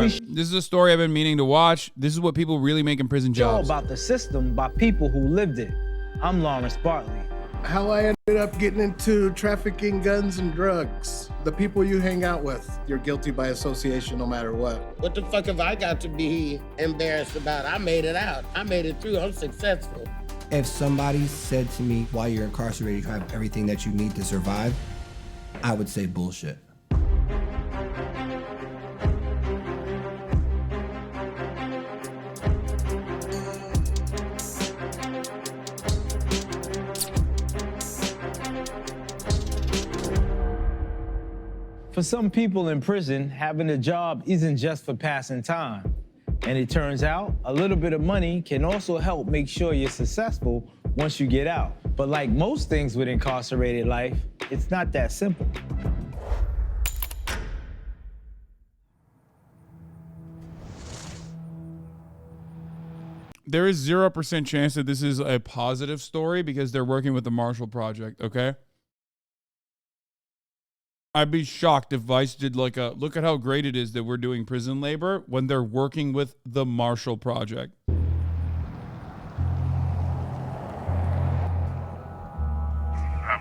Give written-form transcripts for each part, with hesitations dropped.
This is a story I've been meaning to watch. This is what people really make in prison jobs. Show about the system by people who lived it. I'm Lawrence Bartley. How I ended up getting into trafficking guns and drugs. The people you hang out with, you're guilty by association no matter what. What the fuck have I got to be embarrassed about? I made it out. I made it through. I'm successful. If somebody said to me, while you're incarcerated, you have everything that you need to survive, I would say bullshit. For some people in prison, having a job isn't just for passing time. And it turns out a little bit of money can also help make sure you're successful once you get out. But like most things with incarcerated life, it's not that simple. There is 0% chance that this is a positive story because they're working with the Marshall Project, okay? I'd be shocked if Vice did like a, look at how great it is that we're doing prison labor when they're working with the Marshall Project. I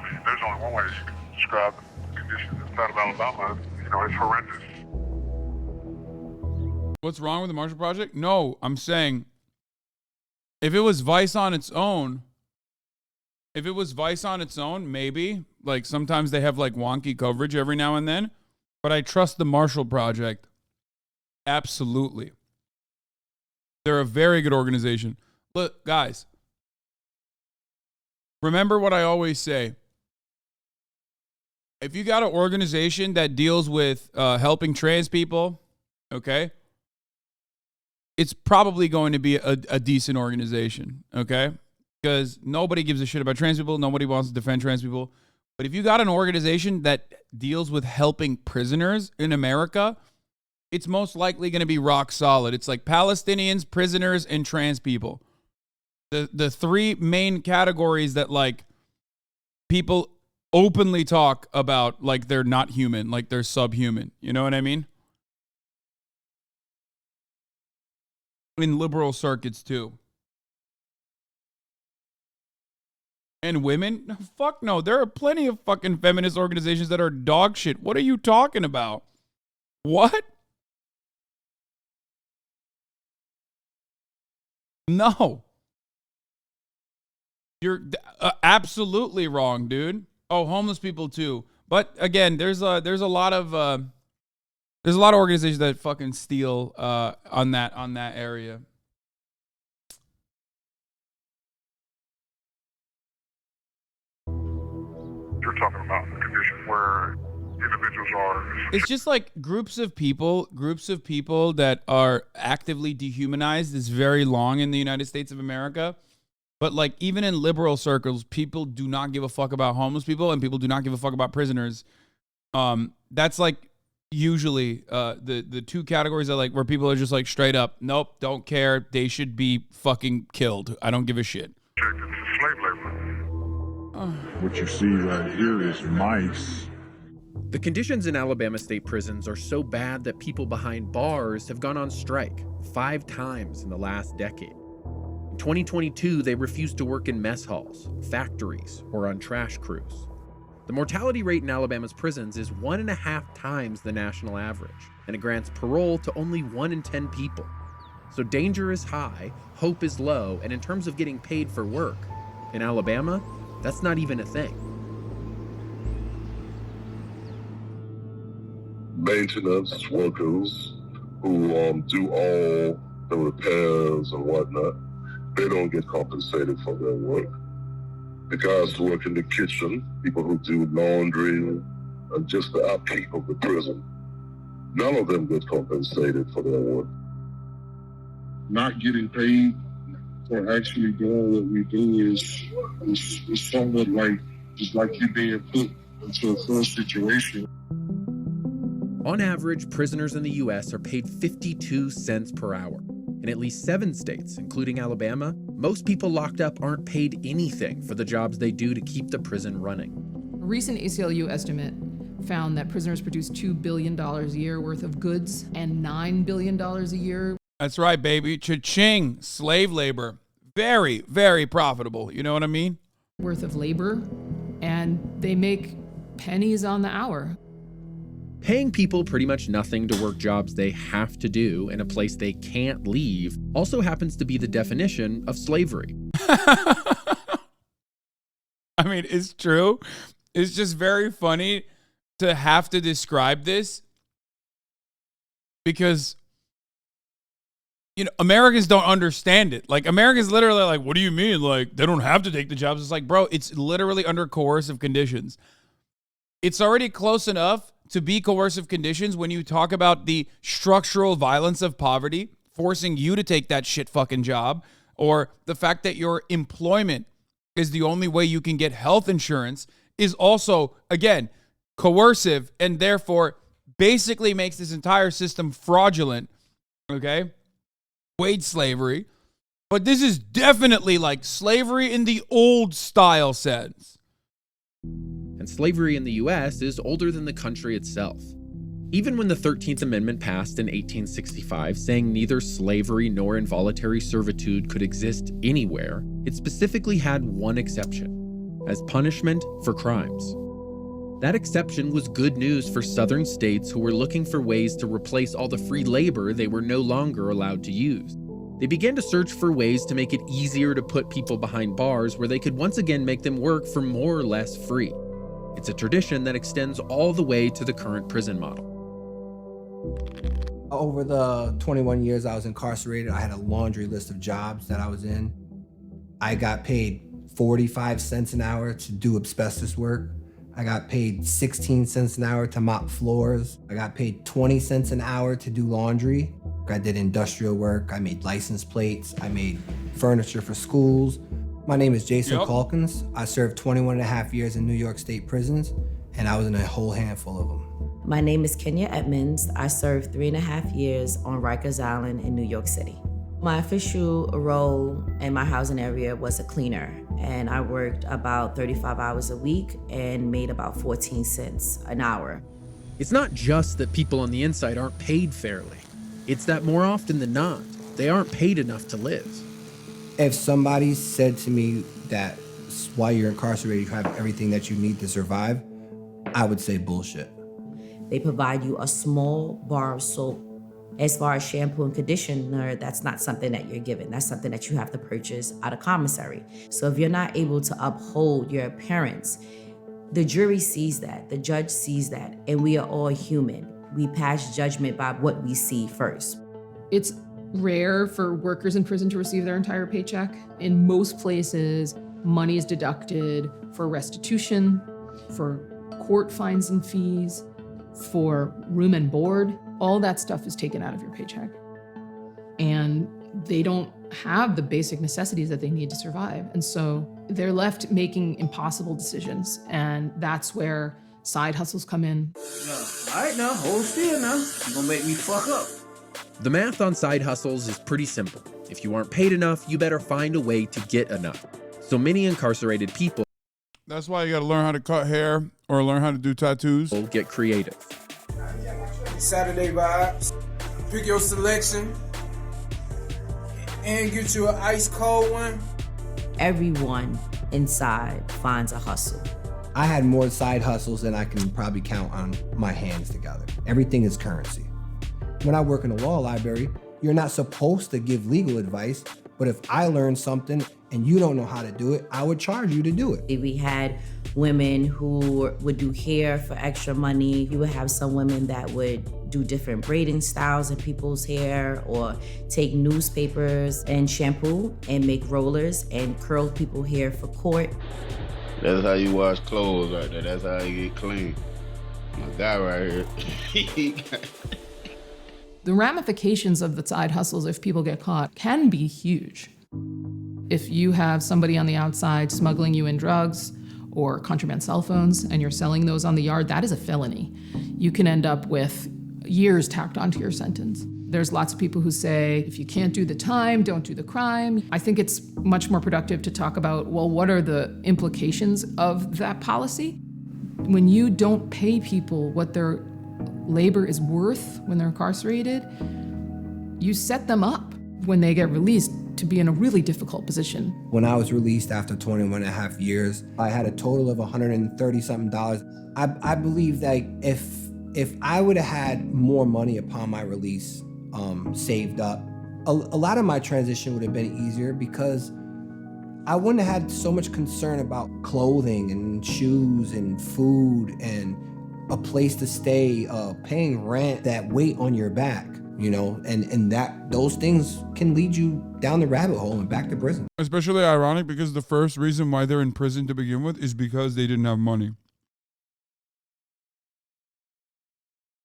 mean, there's only one way you can describe the conditions inside of Alabama. You know, it's horrendous. What's wrong with the Marshall Project? No, I'm saying if it was Vice on its own, maybe. Like, sometimes they have, like, wonky coverage every now and then. But I trust the Marshall Project. Absolutely. They're a very good organization. Look, guys. Remember what I always say. If you got an organization that deals with helping trans people, okay, it's probably going to be a decent organization, okay? Because nobody gives a shit about trans people. Nobody wants to defend trans people. But if you got an organization that deals with helping prisoners in America, it's most likely going to be rock solid. It's like Palestinians, prisoners, and trans people. The three main categories that, like, people openly talk about like they're not human, like they're subhuman. You know what I mean? In liberal circuits, too. And women? No, fuck no. There are plenty of fucking feminist organizations that are dog shit. What are you talking about? What? No. You're absolutely wrong, dude. Oh, homeless people too. But again, there's a lot of organizations that fucking steal on that area. You're talking about the condition where individuals are. It's just like groups of people that are actively dehumanized is very long in the United States of America. But like even in liberal circles, people do not give a fuck about homeless people and people do not give a fuck about prisoners. That's like usually the two categories are like where people are just like straight up, nope, don't care. They should be fucking killed. I don't give a shit. It's slave labor. What you see right here is mice. The conditions in Alabama state prisons are so bad that people behind bars have gone on strike 5 times in the last decade. In 2022, they refused to work in mess halls, factories, or on trash crews. The mortality rate in Alabama's prisons is 1.5 times the national average, and it grants parole to only 1 in 10 people. So danger is high, hope is low, and in terms of getting paid for work, in Alabama, that's not even a thing. Maintenance workers who do all the repairs and whatnot, they don't get compensated for their work. The guys who work in the kitchen, people who do laundry, and just the upkeep of the prison, none of them get compensated for their work. Not getting paid for actually doing what we do is somewhat like just like you being put into a full situation. On average, prisoners in the U.S. are paid 52 cents per hour. In at least 7 states, including Alabama, most people locked up aren't paid anything for the jobs they do to keep the prison running. A recent ACLU estimate found that prisoners produce $2 billion a year worth of goods and $9 billion a year. That's right, baby. Cha-ching. Slave labor. Very, very profitable. You know what I mean? Worth of labor, and they make pennies on the hour. Paying people pretty much nothing to work jobs they have to do in a place they can't leave also happens to be the definition of slavery. I mean, it's true. It's just very funny to have to describe this because, you know, Americans don't understand it. Like, Americans literally like, what do you mean? Like, they don't have to take the jobs. It's like, bro, it's literally under coercive conditions. It's already close enough to be coercive conditions when you talk about the structural violence of poverty, forcing you to take that shit fucking job, or the fact that your employment is the only way you can get health insurance is also, again, coercive and therefore basically makes this entire system fraudulent, okay? Wage slavery. But this is definitely like slavery in the old style sense. And slavery in the US is older than the country itself. Even when the 13th Amendment passed in 1865, saying neither slavery nor involuntary servitude could exist anywhere, it specifically had one exception: as punishment for crimes. That exception was good news for southern states who were looking for ways to replace all the free labor they were no longer allowed to use. They began to search for ways to make it easier to put people behind bars where they could once again make them work for more or less free. It's a tradition that extends all the way to the current prison model. Over the 21 years I was incarcerated, I had a laundry list of jobs that I was in. I got paid 45 cents an hour to do asbestos work. I got paid 16 cents an hour to mop floors. I got paid 20 cents an hour to do laundry. I did industrial work. I made license plates. I made furniture for schools. My name is Jason Calkins. I served 21 and a half years in New York State prisons, and I was in a whole handful of them. My name is Kenya Edmonds. I served 3.5 years on Rikers Island in New York City. My official role in my housing area was a cleaner, and I worked about 35 hours a week and made about 14 cents an hour. It's not just that people on the inside aren't paid fairly. It's that more often than not, they aren't paid enough to live. If somebody said to me that while you're incarcerated, you have everything that you need to survive, I would say bullshit. They provide you a small bar of soap. As far as shampoo and conditioner, that's not something that you're given. That's something that you have to purchase out of commissary. So if you're not able to uphold your appearance, the jury sees that, the judge sees that, and we are all human. We pass judgment by what we see first. It's rare for workers in prison to receive their entire paycheck. In most places, money is deducted for restitution, for court fines and fees, for room and board. All that stuff is taken out of your paycheck. And they don't have the basic necessities that they need to survive. And so they're left making impossible decisions. And that's where side hustles come in. All right now, hold still now. You're gonna make me fuck up. The math on side hustles is pretty simple. If you aren't paid enough, you better find a way to get enough. So many incarcerated people— That's why you got to learn how to cut hair or learn how to do tattoos. Get creative. Saturday vibes. Pick your selection and get you an ice cold one. Everyone inside finds a hustle. I had more side hustles than I can probably count on my hands together. Everything is currency. When I work in a law library, you're not supposed to give legal advice, but if I learn something and you don't know how to do it, I would charge you to do it. We had women who would do hair for extra money. You would have some women that would do different braiding styles in people's hair, or take newspapers and shampoo and make rollers and curl people's hair for court. That's how you wash clothes right there. That's how you get clean. My guy right here. The ramifications of the side hustles, if people get caught, can be huge. If you have somebody on the outside smuggling you in drugs or contraband cell phones and you're selling those on the yard, that is a felony. You can end up with years tacked onto your sentence. There's lots of people who say, if you can't do the time, don't do the crime. I think it's much more productive to talk about, well, what are the implications of that policy? When you don't pay people what their labor is worth when they're incarcerated, you set them up when they get released to be in a really difficult position. When I was released after 21 and a half years, I had a total of $130 something. I believe that if I would have had more money upon my release saved up, a lot of my transition would have been easier because I wouldn't have had so much concern about clothing and shoes and food and a place to stay, paying rent, that weight on your back, you know, and that those things can lead you down the rabbit hole and back to prison. Especially ironic because the first reason why they're in prison to begin with is because they didn't have money.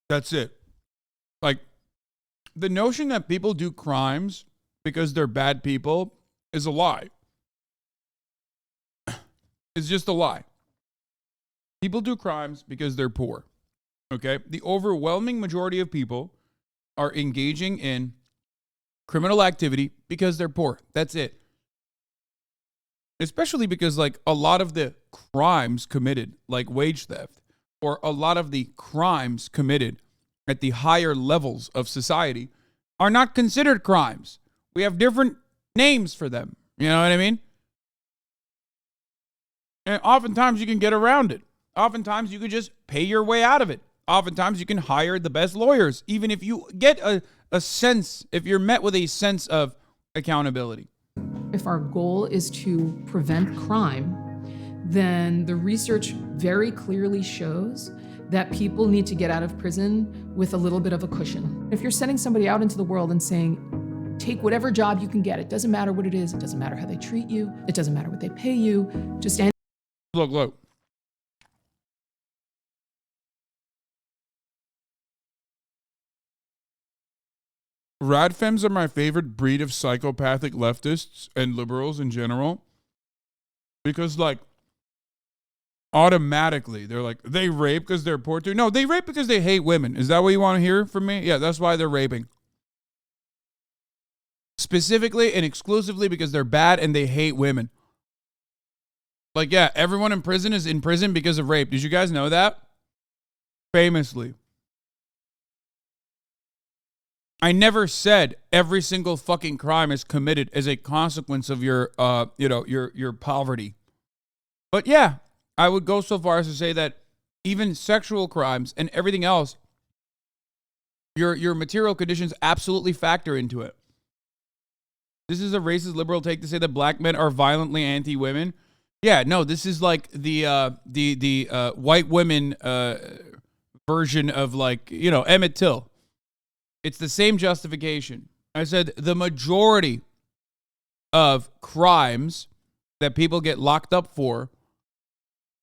That's it. Like, the notion that people do crimes because they're bad people is a lie. It's just a lie. People do crimes because they're poor. Okay? The overwhelming majority of people are engaging in criminal activity because they're poor. That's it. Especially because, like, a lot of the crimes committed, like wage theft, or a lot of the crimes committed at the higher levels of society are not considered crimes. We have different names for them. You know what I mean? And oftentimes you can get around it. Oftentimes you could just pay your way out of it. Oftentimes you can hire the best lawyers, even if you get a sense, if you're met with a sense of accountability. If our goal is to prevent crime, then the research very clearly shows that people need to get out of prison with a little bit of a cushion. If you're sending somebody out into the world and saying, take whatever job you can get, it doesn't matter what it is, it doesn't matter how they treat you, it doesn't matter what they pay you, just Look. Radfems are my favorite breed of psychopathic leftists and liberals in general. Because, like, automatically, they're like, they rape because they're poor too. No, they rape because they hate women. Is that what you want to hear from me? Yeah, that's why they're raping. Specifically and exclusively because they're bad and they hate women. Like, yeah, everyone in prison is in prison because of rape. Did you guys know that? Famously. I never said every single fucking crime is committed as a consequence of your poverty. But yeah, I would go so far as to say that even sexual crimes and everything else, your material conditions absolutely factor into it. This is a racist liberal take to say that black men are violently anti-women. Yeah, no, this is like the white women version of, like, you know, Emmett Till. It's the same justification. I said the majority of crimes that people get locked up for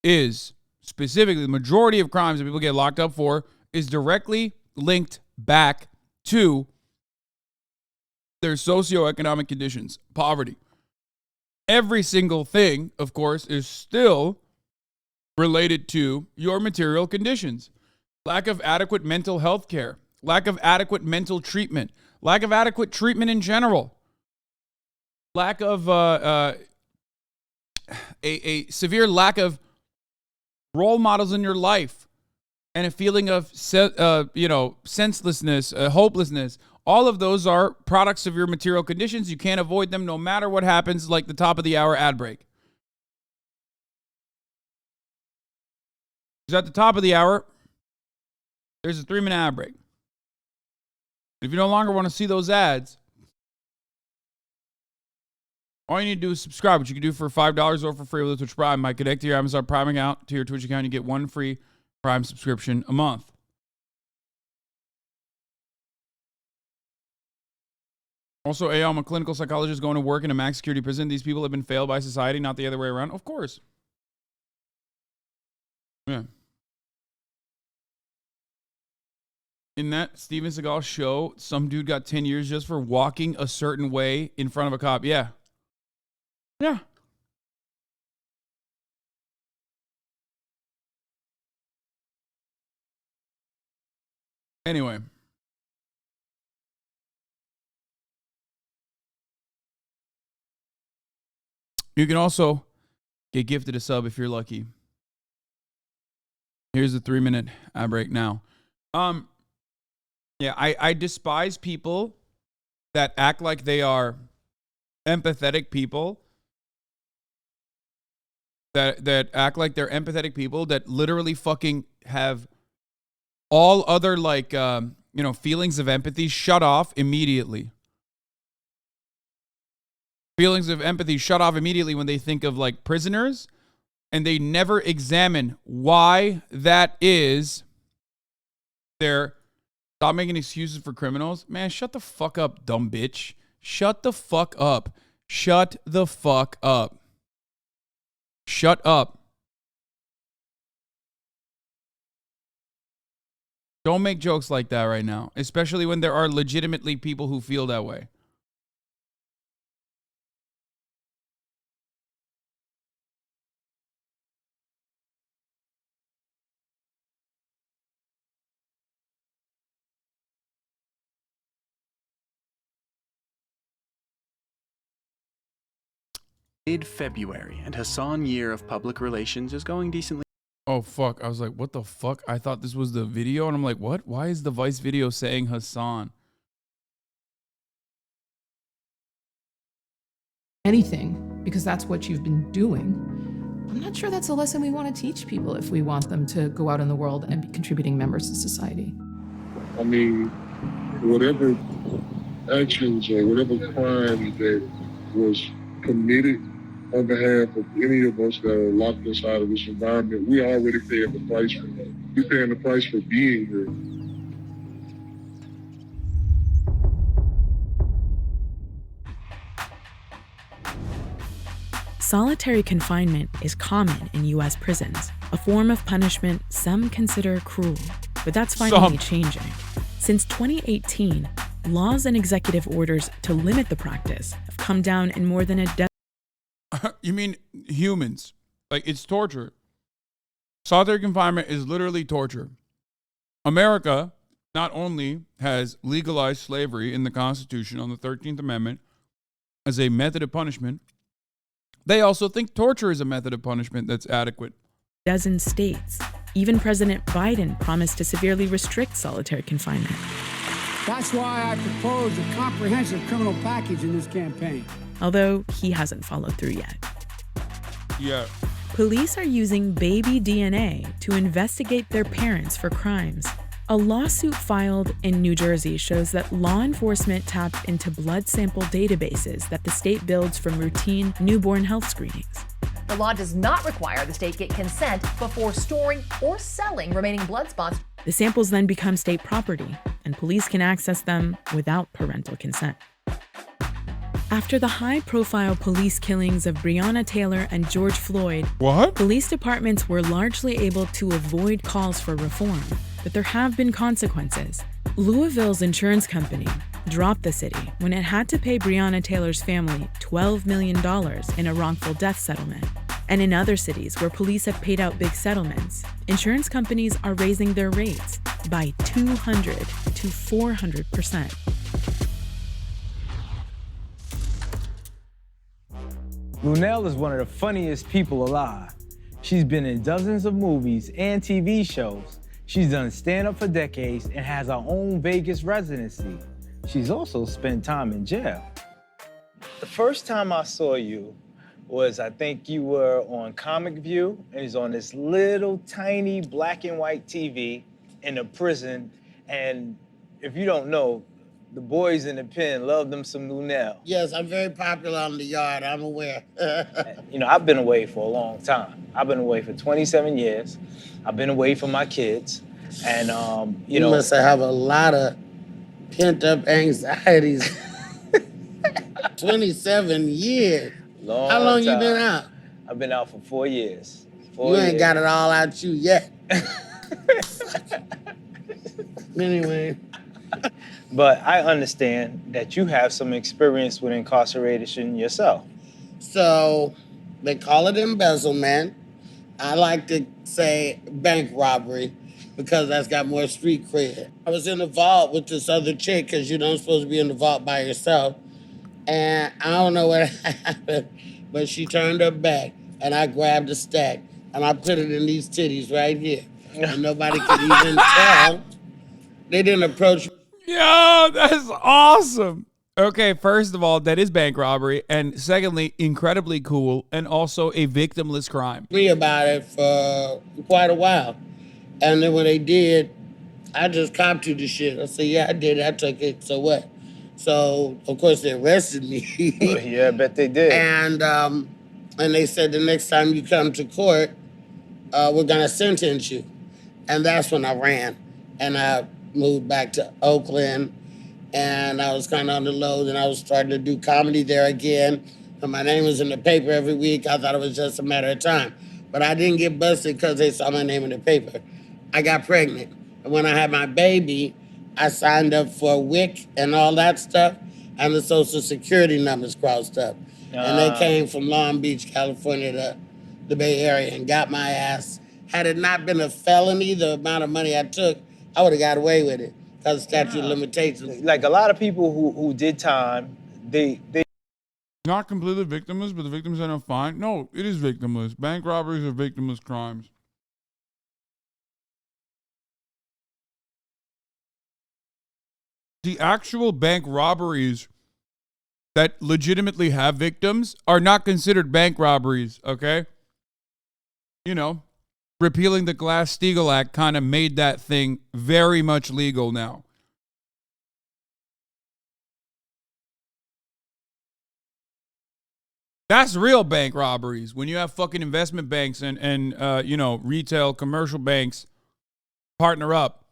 is, specifically, the majority of crimes that people get locked up for is directly linked back to their socioeconomic conditions, poverty. Every single thing, of course, is still related to your material conditions. Lack of adequate mental health care, lack of adequate mental treatment, lack of adequate treatment in general, lack of a severe lack of role models in your life, and a feeling of senselessness, hopelessness. All of those are products of your material conditions. You can't avoid them no matter what happens, like the top of the hour ad break. Because at the top of the hour, there's a 3-minute ad break. If you no longer want to see those ads, all you need to do is subscribe, which you can do for $5 or for free with Twitch Prime. By connect to your Amazon Prime account to your Twitch account, you get one free Prime subscription a month. Also, I'm a clinical psychologist going to work in a max security prison. These people have been failed by society, not the other way around. Of course. Yeah. In that Steven Seagal show, some dude got 10 years just for walking a certain way in front of a cop. Yeah. Yeah. Anyway. You can also get gifted a sub if you're lucky. Here's the 3-minute ad break now. Yeah, I despise people that act like they are empathetic people. That act like they're empathetic people that literally fucking have all other feelings of empathy shut off immediately. Feelings of empathy shut off immediately when they think of like prisoners, and they never examine why that is. Stop making excuses for criminals. Man, shut the fuck up, dumb bitch. Shut the fuck up. Shut the fuck up. Shut up. Don't make jokes like that right now, especially when there are legitimately people who feel that way. Mid-February, and Hasan year of public relations is going decently. Oh, fuck. I was like, what the fuck? I thought this was the video, and I'm like, what? Why is the Vice video saying Hasan? Anything, because that's what you've been doing. I'm not sure that's a lesson we want to teach people if we want them to go out in the world and be contributing members of society. I mean, whatever actions or whatever crime that was committed on behalf of any of us that are locked inside of this environment, we already paying the price for that. We're paying the price for being here. Solitary confinement is common in U.S. prisons, a form of punishment some consider cruel, but that's finally changing. Since 2018, laws and executive orders to limit the practice have come down in more than a dozen. You mean humans? Like, it's torture. Solitary confinement is literally torture. America not only has legalized slavery in the Constitution on the 13th Amendment as a method of punishment, they also think torture is a method of punishment that's adequate. Dozen states. Even President Biden promised to severely restrict solitary confinement. That's why I proposed a comprehensive criminal package in this campaign. Although he hasn't followed through yet. Yeah. Police are using baby DNA to investigate their parents for crimes. A lawsuit filed in New Jersey shows that law enforcement tapped into blood sample databases that the state builds from routine newborn health screenings. The law does not require the state get consent before storing or selling remaining blood spots. The samples then become state property, and police can access them without parental consent. After the high-profile police killings of Breonna Taylor and George Floyd, police departments were largely able to avoid calls for reform, but there have been consequences. Louisville's insurance company dropped the city when it had to pay Breonna Taylor's family $12 million in a wrongful death settlement. And in other cities where police have paid out big settlements, insurance companies are raising their rates by 200 to 400%. Lunel is one of the funniest people alive. She's been in dozens of movies and TV shows. She's done stand-up for decades and has her own Vegas residency. She's also spent time in jail. The first time I saw you was, I think you were on Comic View, and it's on this little tiny black and white TV in a prison. And if you don't know, the boys in the pen love them some Lunel. Yes, I'm very popular on the yard, I'm aware. You know, I've been away for a long time. I've been away for 27 years. I've been away from my kids. And, you know. must have a lot of pent-up anxieties. 27 years. How long you been out? I've been out for 4 years. You ain't got it all out you yet. Anyway. But I understand that you have some experience with incarceration yourself. So they call it embezzlement. I like to say bank robbery because that's got more street cred. I was in the vault with this other chick because you don't supposed to be in the vault by yourself. And I don't know what happened, but she turned her back and I grabbed a stack and I put it in these titties right here. and nobody could even tell. They didn't approach Yo, that's awesome. Okay, first of all, that is bank robbery. And secondly, incredibly cool and also a victimless crime. me about it for quite a while. And then when they did, I just copped to the shit. I said, yeah, I did it. I took it. So what? So, of course, they arrested me. Yeah, I bet they did. And they said the next time you come to court, we're going to sentence you. And that's when I ran. And I moved back to Oakland. And I was kind of on the low. And I was starting to do comedy there again. And my name was in the paper every week. I thought it was just a matter of time. But I didn't get busted because they saw my name in the paper. I got pregnant. And when I had my baby, I signed up for WIC and all that stuff. And the Social Security numbers crossed up. And they came from Long Beach, California to the Bay Area and got my ass. Had it not been a felony, the amount of money I took, I would have got away with it because of statute of limitations. Like a lot of people who did time, they Not completely victimless, but the victims end up fine. No, it is victimless. Bank robberies are victimless crimes. The actual bank robberies that legitimately have victims are not considered bank robberies, okay? You know, repealing the Glass-Steagall Act kind of made that thing very much legal now. That's real bank robberies. When you have fucking investment banks and retail, commercial banks partner up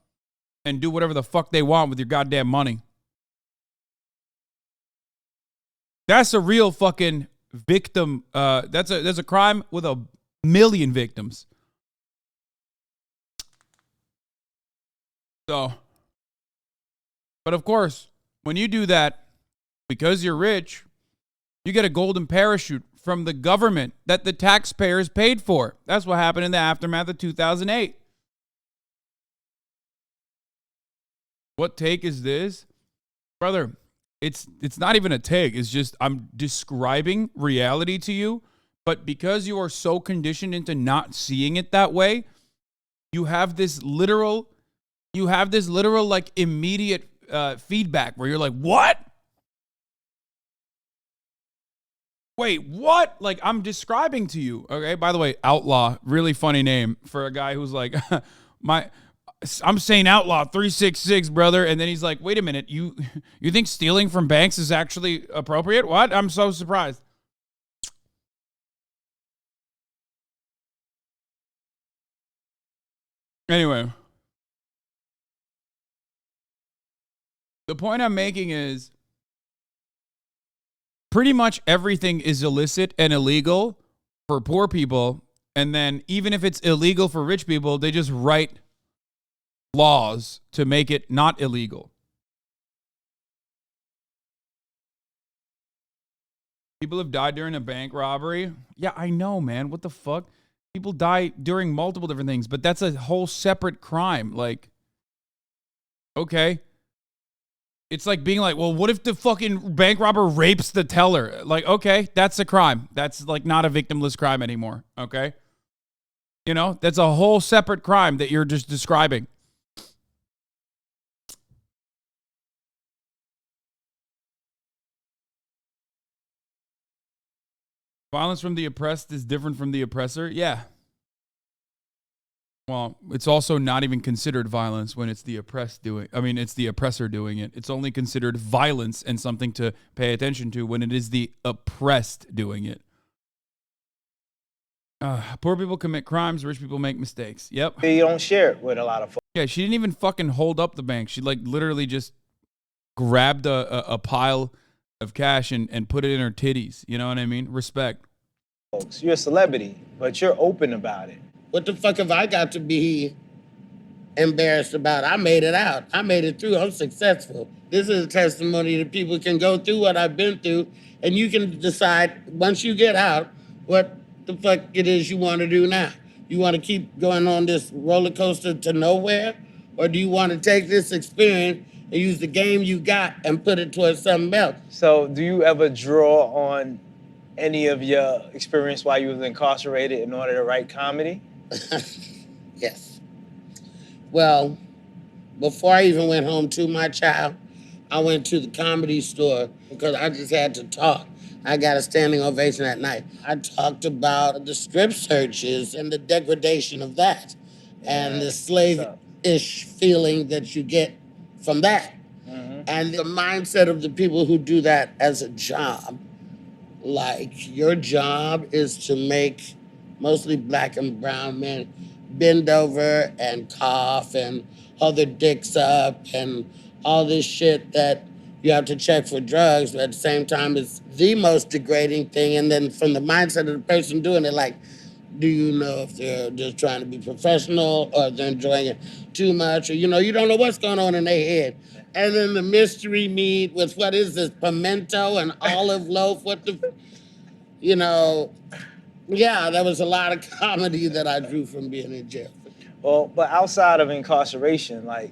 and do whatever the fuck they want with your goddamn money. That's a real fucking victim. That's a crime with 1 million victims. So, but of course, when you do that, because you're rich, you get a golden parachute from the government that the taxpayers paid for. That's what happened in the aftermath of 2008. What take is this? Brother, it's not even a take. It's just I'm describing reality to you, but because you are so conditioned into not seeing it that way, you have this literal like immediate feedback where you're like, "What? Wait, what?" Like I'm describing to you. Okay, by the way, Outlaw, really funny name for a guy who's like I'm saying Outlaw 366, brother. And then he's like, wait a minute, you think stealing from banks is actually appropriate? What? I'm so surprised. Anyway, the point I'm making is pretty much everything is illicit and illegal for poor people. And then even if it's illegal for rich people, they just write laws to make it not illegal. People have died during a bank robbery. Yeah, I know, man. What the fuck? People die during multiple different things, but that's a whole separate crime. Like, okay. It's like being like, well, what if the fucking bank robber rapes the teller? Like, okay, that's a crime. That's like not a victimless crime anymore. Okay. You know, that's a whole separate crime that you're just describing. Violence from the oppressed is different from the oppressor? Yeah. Well, it's also not even considered violence when it's the oppressed doing. I mean, it's the oppressor doing it. It's only considered violence and something to pay attention to when it is the oppressed doing it. Poor people commit crimes, rich people make mistakes. Yep. they don't share it with a lot of folks. Yeah, she didn't even fucking hold up the bank. She like literally just grabbed a pile of cash and put it in her titties. You know what I mean? Respect. You're a celebrity, but you're open about it. What the fuck have I got to be embarrassed about? I made it out. I made it through. I'm successful. This is a testimony that people can go through what I've been through, and you can decide once you get out what the fuck it is you want to do now. You want to keep going on this roller coaster to nowhere, or do you want to take this experience and use the game you got and put it towards something else? So do you ever draw on any of your experience while you was incarcerated in order to write comedy? Yes. Well, before I even went home to my child, I went to the Comedy Store because I just had to talk. I got a standing ovation that night. I talked about the strip searches and the degradation of that and the slave-ish feeling that you get from that. And the mindset of the people who do that as a job. Like, your job is to make mostly black and brown men bend over and cough and hold their dicks up and all this shit that you have to check for drugs, but at the same time it's the most degrading thing. And then from the mindset of the person doing it, like, do you know if they're just trying to be professional or if they're enjoying it too much? Or, you don't know what's going on in their head. And then the mystery meat with, what is this, pimento and olive loaf? What the, yeah, there was a lot of comedy that I drew from being in jail. Well, but outside of incarceration, like,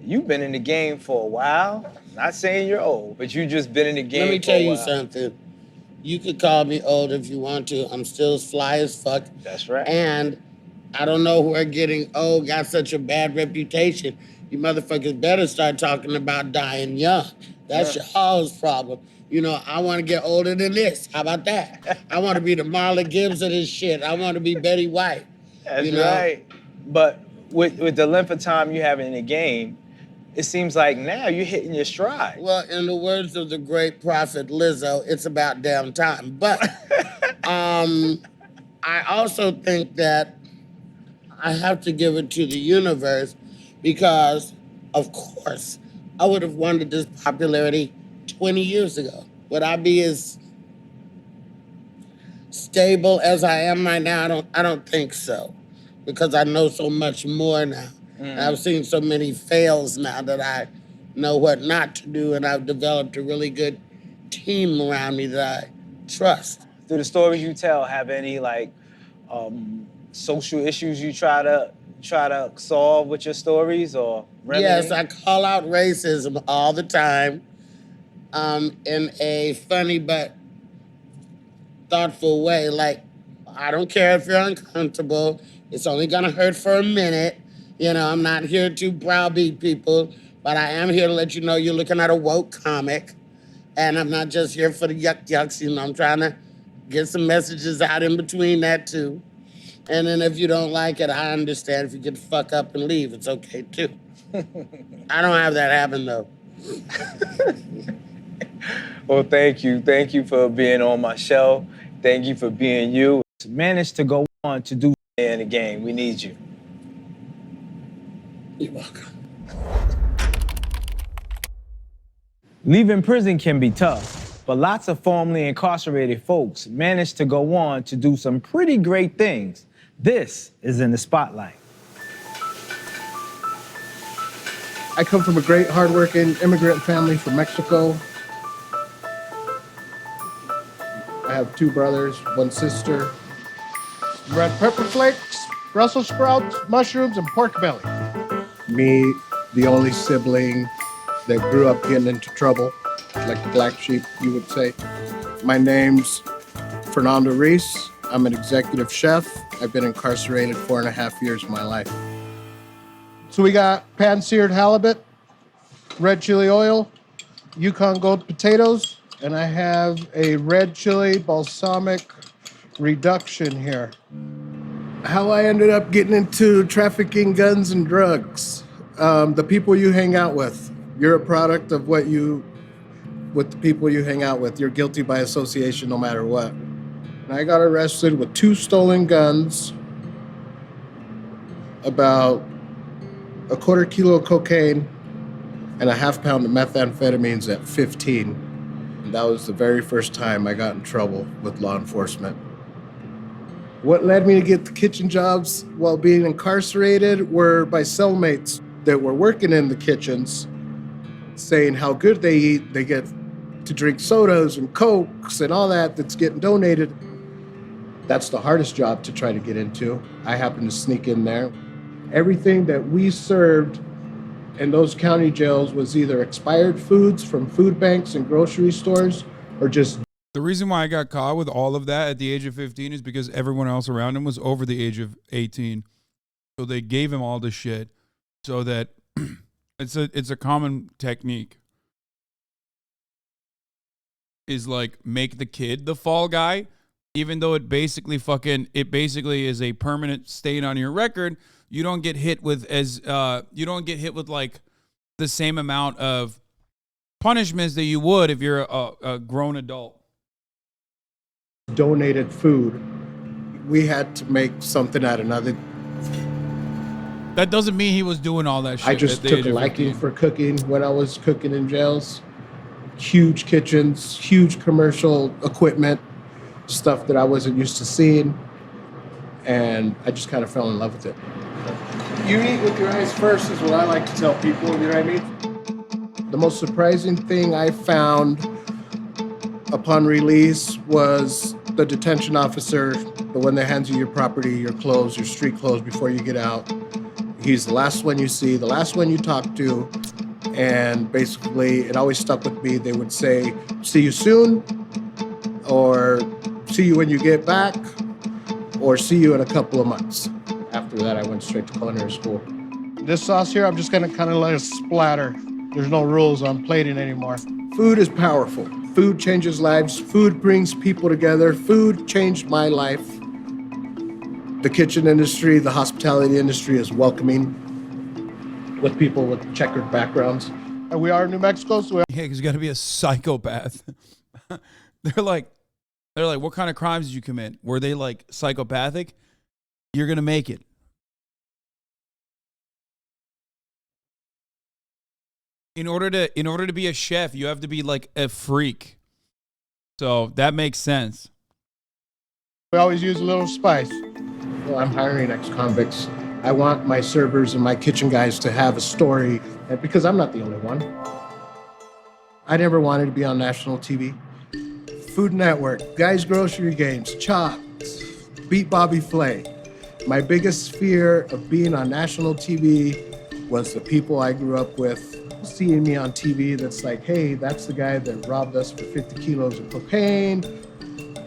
you've been in the game for a while. Not saying you're old, but you just been in the game for a while. Let me tell you something. You could call me old if you want to. I'm still as fly as fuck. That's right. And I don't know where getting old got such a bad reputation. You motherfuckers better start talking about dying young. That's your all's problem. I want to get older than this. How about that? I want to be the Marla Gibbs of this shit. I want to be Betty White. That's right. But with the length of time you have in the game, it seems like now you're hitting your stride. Well, in the words of the great prophet Lizzo, it's about damn time. But I also think that I have to give it to the universe because, of course, I would have wanted this popularity 20 years ago. Would I be as stable as I am right now? I don't think so, because I know so much more now. And I've seen so many fails now that I know what not to do, and I've developed a really good team around me that I trust. Do the stories you tell have any social issues you try to solve with your stories or remedy? Yes, I call out racism all the time in a funny but thoughtful way. Like, I don't care if you're uncomfortable. It's only gonna hurt for a minute. I'm not here to browbeat people, but I am here to let you know you're looking at a woke comic. And I'm not just here for the yucks. I'm trying to get some messages out in between that too. And then if you don't like it, I understand. If you get the fuck up and leave, it's okay too. I don't have that happen though. Well, thank you. Thank you for being on my show. Thank you for being you. Managed to go on to do in the game. We need you. You're welcome. Leaving prison can be tough, but lots of formerly incarcerated folks manage to go on to do some pretty great things. This is In the Spotlight. I come from a great, hardworking immigrant family from Mexico. I have 2 brothers, 1 sister. Red pepper flakes, Brussels sprouts, mushrooms, and pork belly. Me, the only sibling that grew up getting into trouble, like the black sheep, you would say. My name's Fernando Reese. I'm an executive chef. I've been incarcerated 4.5 years of my life. So we got pan-seared halibut, red chili oil, Yukon Gold potatoes, and I have a red chili balsamic reduction here. How I ended up getting into trafficking guns and drugs. The people you hang out with. You're a product of with the people you hang out with. You're guilty by association no matter what. And I got arrested with 2 stolen guns, about a 1/4 kilo of cocaine, and a 1/2 pound of methamphetamines at 15. And that was the very first time I got in trouble with law enforcement. What led me to get the kitchen jobs while being incarcerated were my cellmates that were working in the kitchens saying how good they eat. They get to drink sodas and Cokes and all that's getting donated. That's the hardest job to try to get into. I happened to sneak in there. Everything that we served in those county jails was either expired foods from food banks and grocery stores or just... The reason why I got caught with all of that at the age of 15 is because everyone else around him was over the age of 18. So they gave him all this shit so that it's a common technique. Is like make the kid the fall guy, even though it basically is a permanent stain on your record. You don't get hit with like the same amount of punishments that you would if you're a grown adult. Donated food. We had to make something out of nothing. That doesn't mean he was doing all that shit. I just took a liking for cooking when I was cooking in jails. Huge kitchens, huge commercial equipment, stuff that I wasn't used to seeing. And I just kind of fell in love with it. You eat with your eyes first is what I like to tell people, you know what I mean? The most surprising thing I found upon release was the detention officer, the one that hands you your property, your clothes, your street clothes before you get out. He's the last one you see, the last one you talk to. And basically, it always stuck with me. They would say, see you soon, or see you when you get back, or see you in a couple of months. After that, I went straight to culinary school. This sauce here, I'm just gonna kind of let it splatter. There's no rules on plating anymore. Food is powerful. Food changes lives. Food brings people together. Food changed my life. The kitchen industry, the hospitality industry is welcoming with people with checkered backgrounds. And we are in New Mexico, so yeah, because you got to be a psychopath. They're like, what kind of crimes did you commit? Were they like psychopathic? You're gonna make it. In order to be a chef, you have to be like a freak. So that makes sense. We always use a little spice. Well, I'm hiring ex-convicts. I want my servers and my kitchen guys to have a story, and because I'm not the only one. I never wanted to be on national TV. Food Network, Guys Grocery Games, Chopped, Beat Bobby Flay. My biggest fear of being on national TV was the people I grew up with seeing me on TV that's like, hey, that's the guy that robbed us for 50 kilos of cocaine.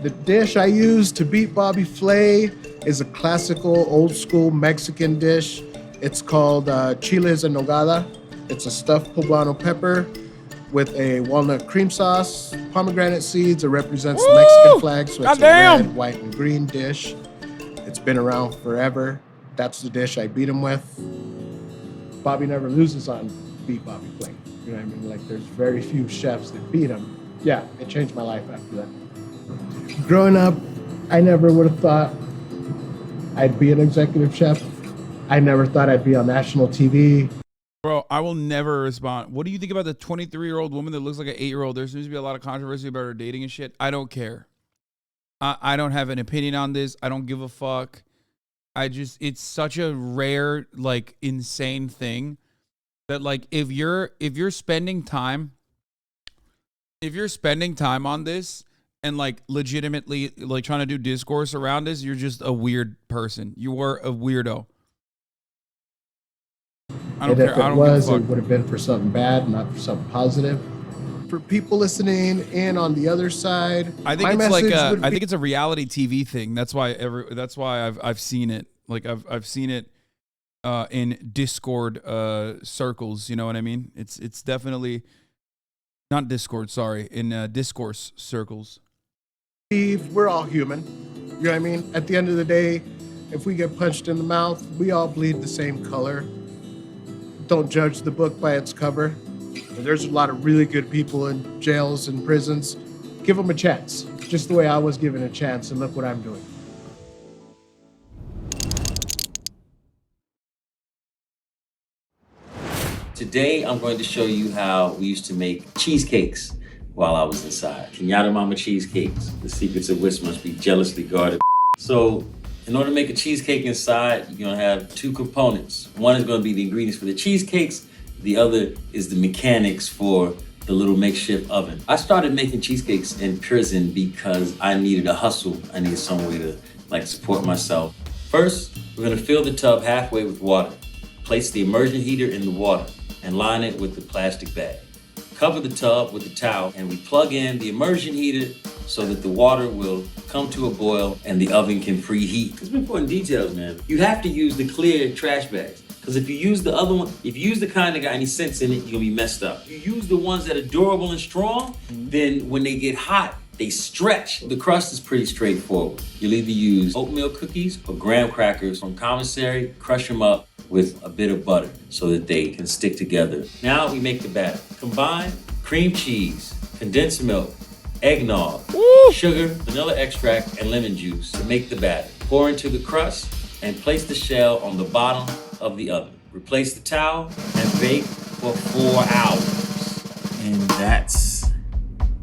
The dish I used to beat Bobby Flay is a classical, old school Mexican dish. It's called chiles en nogada. It's a stuffed poblano pepper with a walnut cream sauce, pomegranate seeds. It represents the Mexican flag, so it's a red, white, and green dish. It's been around forever. That's the dish I beat him with. Bobby never loses on Beat Bobby Flay. You know what I mean? Like, there's very few chefs that beat him. Yeah, it changed my life after that. Growing up, I never would have thought I'd be an executive chef. I never thought I'd be on national TV. Bro, I will never respond. What do you think about the 23-year-old woman that looks like an 8-year-old? There seems to be a lot of controversy about her dating and shit. I don't care. I don't have an opinion on this. I don't give a fuck. It's such a rare, like, insane thing that, like, if you're spending time on this and, like, legitimately, like, trying to do discourse around this, you're just a weird person. You are a weirdo. I don't care. If it was, it would have been for something bad, not for something positive. For people listening in on the other side, I think it's like I think it's a reality TV thing. That's why I've seen it. Like I've seen it in Discord circles. You know what I mean? It's definitely not Discord. Sorry, in discourse circles. We're all human. You know what I mean? At the end of the day, if we get punched in the mouth, we all bleed the same color. Don't judge the book by its cover. There's a lot of really good people in jails and prisons. Give them a chance, just the way I was given a chance, and look what I'm doing. Today, I'm going to show you how we used to make cheesecakes while I was inside. Kenyatta Mama cheesecakes. The secrets of which must be jealously guarded. So, in order to make a cheesecake inside, you're gonna have two components. One is gonna be the ingredients for the cheesecakes. The other is the mechanics for the little makeshift oven. I started making cheesecakes in prison because I needed a hustle. I needed some way to support myself. First, we're gonna fill the tub halfway with water. Place the immersion heater in the water and line it with the plastic bag. Cover the tub with a towel and we plug in the immersion heater so that the water will come to a boil and the oven can preheat. There's important details, man. You have to use the clear trash bags. Because if you use the other one, if you use the kind that got any sense in it, you're gonna be messed up. If you use the ones that are durable and strong, then when they get hot, they stretch. The crust is pretty straightforward. You'll either use oatmeal cookies or graham crackers from commissary, crush them up with a bit of butter so that they can stick together. Now we make the batter. Combine cream cheese, condensed milk, eggnog, sugar, vanilla extract, and lemon juice to make the batter. Pour into the crust and place the shell on the bottom of the oven. Replace the towel and bake for 4 hours. And that's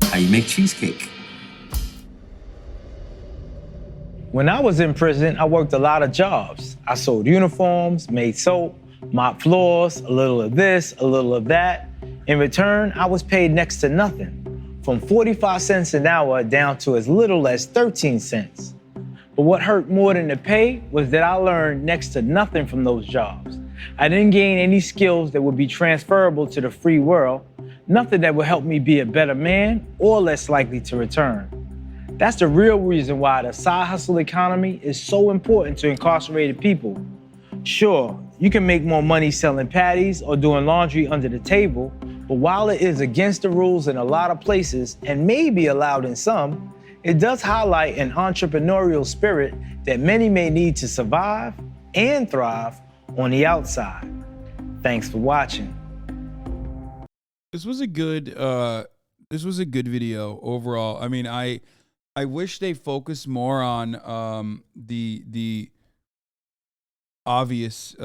how you make cheesecake. When I was in prison, I worked a lot of jobs. I sold uniforms, made soap, mopped floors, a little of this, a little of that. In return, I was paid next to nothing, from 45 cents an hour down to as little as 13 cents. But what hurt more than the pay was that I learned next to nothing from those jobs. I didn't gain any skills that would be transferable to the free world, nothing that would help me be a better man or less likely to return. That's the real reason why the side hustle economy is so important to incarcerated people. Sure, you can make more money selling patties or doing laundry under the table, but while it is against the rules in a lot of places and may be allowed in some, it does highlight an entrepreneurial spirit that many may need to survive and thrive on the outside. Thanks for watching. This was a good video overall. I mean, I wish they focused more on the obvious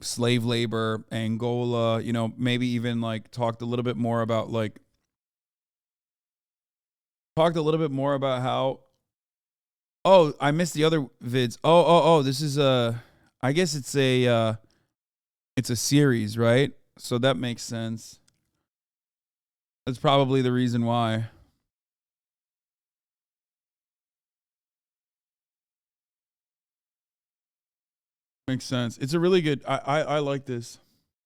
slave labor, Angola, maybe even like talked a little bit more about how, oh, I missed the other vids. Oh, this is I guess it's a series, right? So that makes sense. That's probably the reason why. Makes sense. It's a really good, I like this.